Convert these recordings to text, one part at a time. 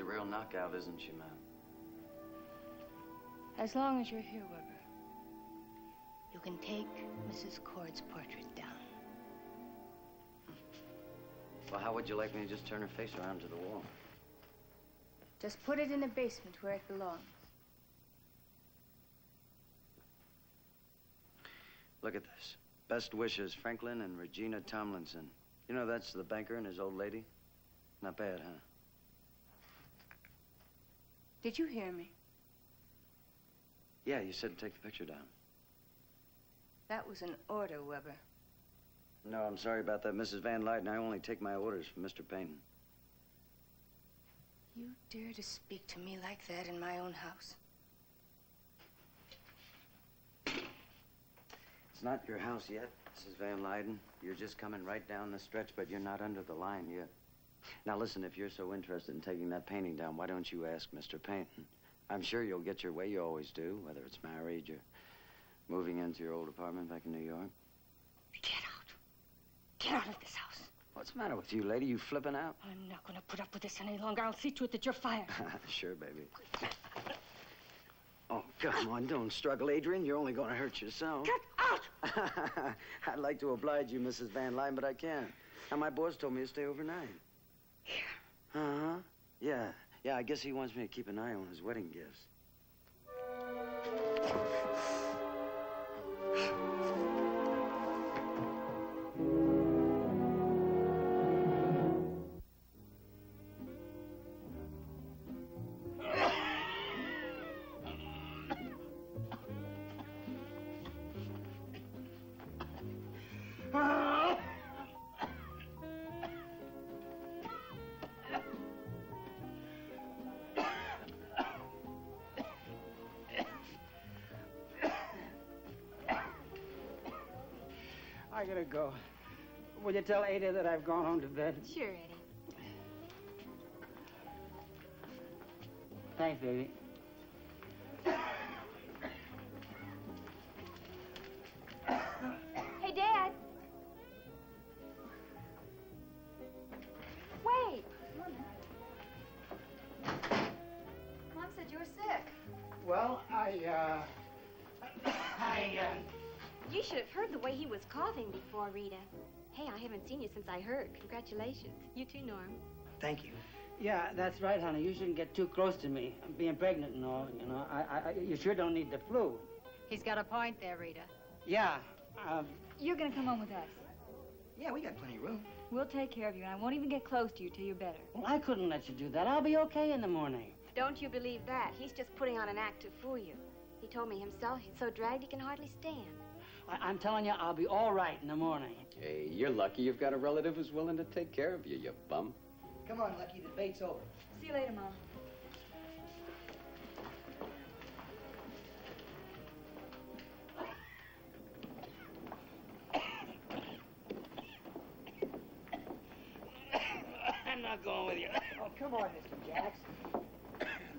a real knockout, isn't she, ma'am? As long as you're here, Weber, you can take Mrs. Cord's portrait down. Well, how would you like me to just turn her face around to the wall? Just put it in the basement where it belongs. Look at this. Best wishes, Franklin and Regina Tomlinson. You know, that's the banker and his old lady. Not bad, huh? Did you hear me? Yeah, you said to take the picture down. That was an order, Weber. No, I'm sorry about that, Mrs. Van Lyden. I only take my orders from Mr. Payton. You dare to speak to me like that in my own house? It's not your house yet, Mrs. Van Lyden. You're just coming right down the stretch, but you're not under the line yet. Now, listen, if you're so interested in taking that painting down, why don't you ask Mr. Payton? I'm sure you'll get your way, you always do, whether it's marriage or moving into your old apartment back in New York. Get out. Get out of this house. What's the matter with you, lady? You flipping out? I'm not going to put up with this any longer. I'll see to it that you're fired. Sure, baby. Oh, come on, don't struggle, Adrienne. You're only going to hurt yourself. Get out! I'd like to oblige you, Mrs. Van Lyden, but I can't. Now, my boss told me to stay overnight. Here. Uh-huh. Yeah. Yeah, I guess he wants me to keep an eye on his wedding gifts. I gotta go. Will you tell Ada that I've gone home to bed? Sure, Eddie. Thanks, baby. Hey, Dad. Wait. Mom said you were sick. Well, You should have heard the way he was coughing before, Rita. Hey, I haven't seen you since I heard. Congratulations. You too, Norm. Thank you. Yeah, that's right, honey. You shouldn't get too close to me. I'm being pregnant and all, you know. You sure don't need the flu. He's got a point there, Rita. Yeah, You're gonna come home with us. Yeah, we got plenty of room. We'll take care of you, and I won't even get close to you till you're better. well, I couldn't let you do that. I'll be okay in the morning. Don't you believe that? He's just putting on an act to fool you. He told me himself he's so dragged he can hardly stand. I'm telling you, I'll be all right in the morning. Hey, you're lucky you've got a relative who's willing to take care of you, you bum. Come on, Lucky, the debate's over. See you later, Mom. I'm not going with you. Oh, come on, Mr. Jackson.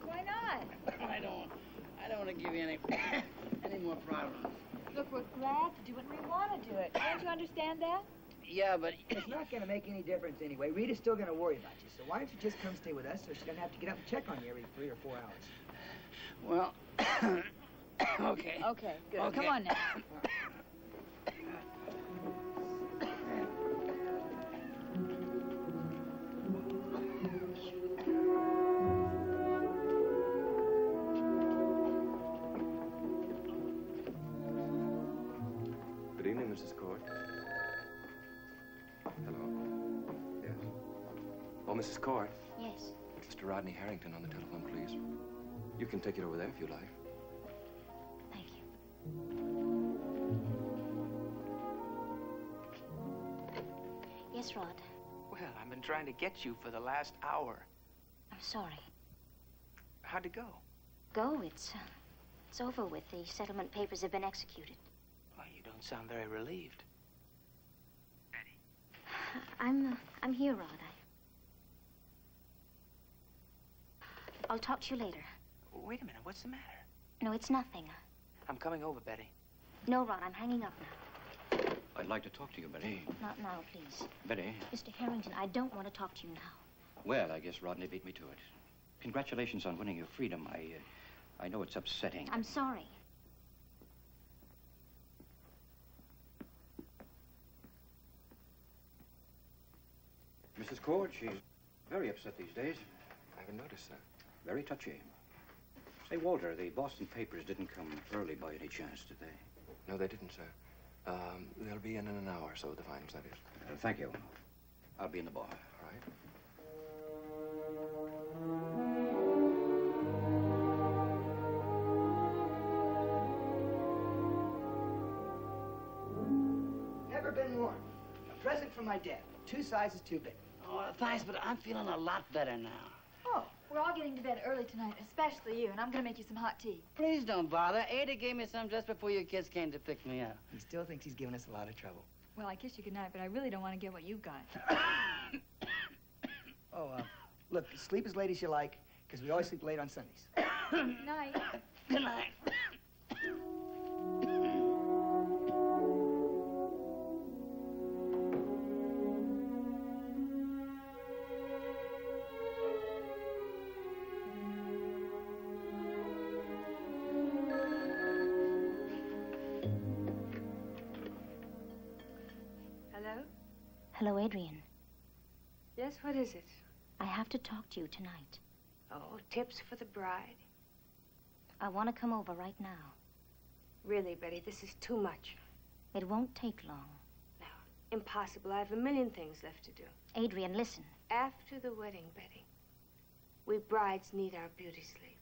Why not? I don't want to give you any more problems. Look, we're glad to do it, and we want to do it. Don't you understand that? Yeah, but It's not going to make any difference anyway. Rita's still going to worry about you, so why don't you just come stay with us so she doesn't have to get up and check on you every 3 or 4 hours? well, okay. Okay, good. Okay. Come on now. Good evening, Mrs. Cord. Hello. Yes. Oh, Mrs. Cord. Yes. Mr. Rodney Harrington on the telephone, please. You can take it over there if you like. Thank you. Yes, Rod. Well, I've been trying to get you for the last hour. I'm sorry. How'd it go? Go? It's over with. The settlement papers have been executed. Well, you don't sound very relieved. I'm here, Rod. I'll talk to you later. Wait a minute, what's the matter? No, it's nothing. I'm coming over, Betty. No, Rod, I'm hanging up now. I'd like to talk to you, Betty. Not now, please. Betty? Mr. Harrington, I don't want to talk to you now. Well, I guess Rodney beat me to it. Congratulations on winning your freedom. I know it's upsetting. I'm sorry. Mrs. Cord, she's very upset these days. I haven't noticed, sir. Very touchy. Say, Walter, the Boston papers didn't come early by any chance, did they? No, they didn't, sir. They'll be in an hour or so, the Vines, that is. Thank you. I'll be in the bar. All right. Never been worn. A present from my dad. 2 sizes too big. Oh, thanks, but I'm feeling a lot better now. Oh, we're all getting to bed early tonight, especially you, and I'm gonna make you some hot tea. Please don't bother. Ada gave me some just before your kids came to pick me up. He still thinks he's giving us a lot of trouble. Well, I kiss you goodnight, but I really don't want to get what you've got. Look, sleep as late as you like, because we always sleep late on Sundays. Night. Good night. Hello, Adrienne. Yes, what is it? I have to talk to you tonight. Oh, tips for the bride. I want to come over right now. Really, Betty, this is too much. It won't take long. No, impossible. I have a million things left to do. Adrienne, listen. After the wedding, Betty, we brides need our beauty sleep.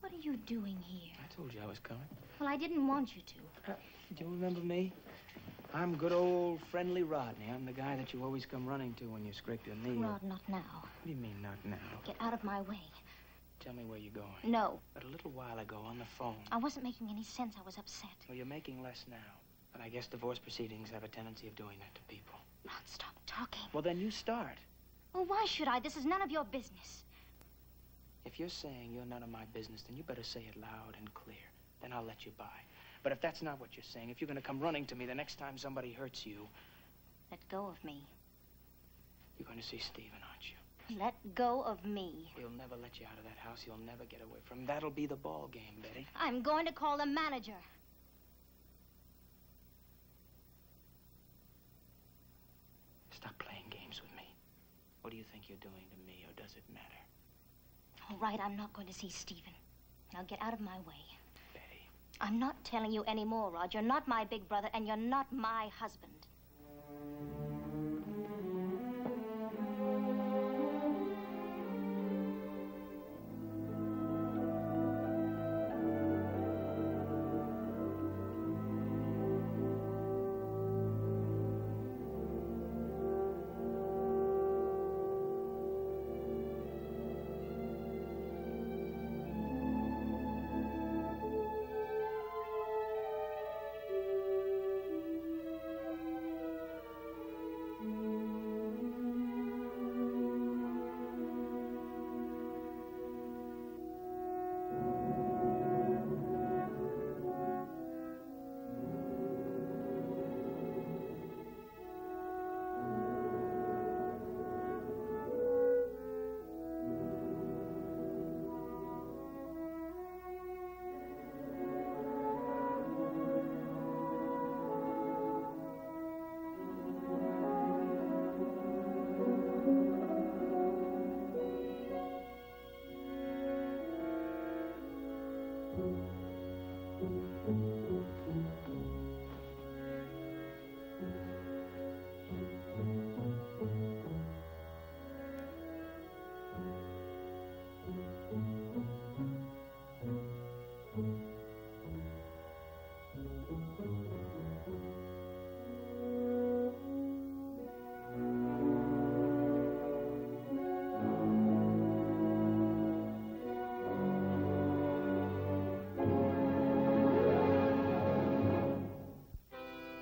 What are you doing here? I told you I was coming. Well, I didn't want you to. Do you remember me? I'm good old friendly Rodney. I'm the guy that you always come running to when you scrape your knee. Rod, not now. What do you mean, not now? Get out of my way. Tell me where you're going. No. But a little while ago on the phone. I wasn't making any sense. I was upset. Well, you're making less now. But I guess divorce proceedings have a tendency of doing that to people. Rod, stop talking. Well, then you start. Well, why should I? This is none of your business. If you're saying you're none of my business, then you better say it loud and clear. Then I'll let you by. But if that's not what you're saying, if you're going to come running to me the next time somebody hurts you... Let go of me. You're going to see Stephen, aren't you? Let go of me. He'll never let you out of that house. He'll never get away from him. That'll be the ball game, Betty. I'm going to call the manager. Stop playing games with me. What do you think you're doing to me, or does it matter? All right, I'm not going to see Stephen. Now get out of my way. Betty. I'm not telling you any more, Rod. You're not my big brother, and you're not my husband.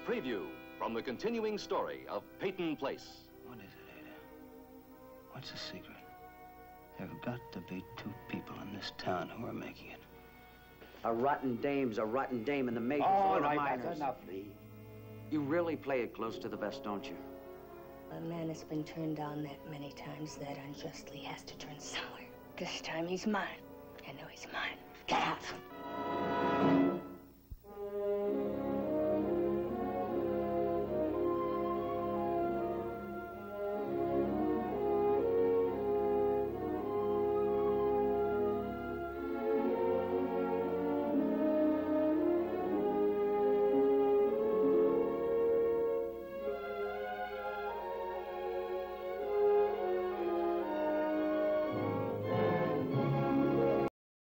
Preview from the continuing story of Peyton Place. What is it, Ada? What's the secret? There have got to be 2 people in this town who are making it. A rotten dame's a rotten dame, and the maid All was right, minors. that's enough, Lee. You really play it close to the vest, don't you? A man has been turned down that many times that unjustly has to turn sour. This time he's mine. I know he's mine. Get out.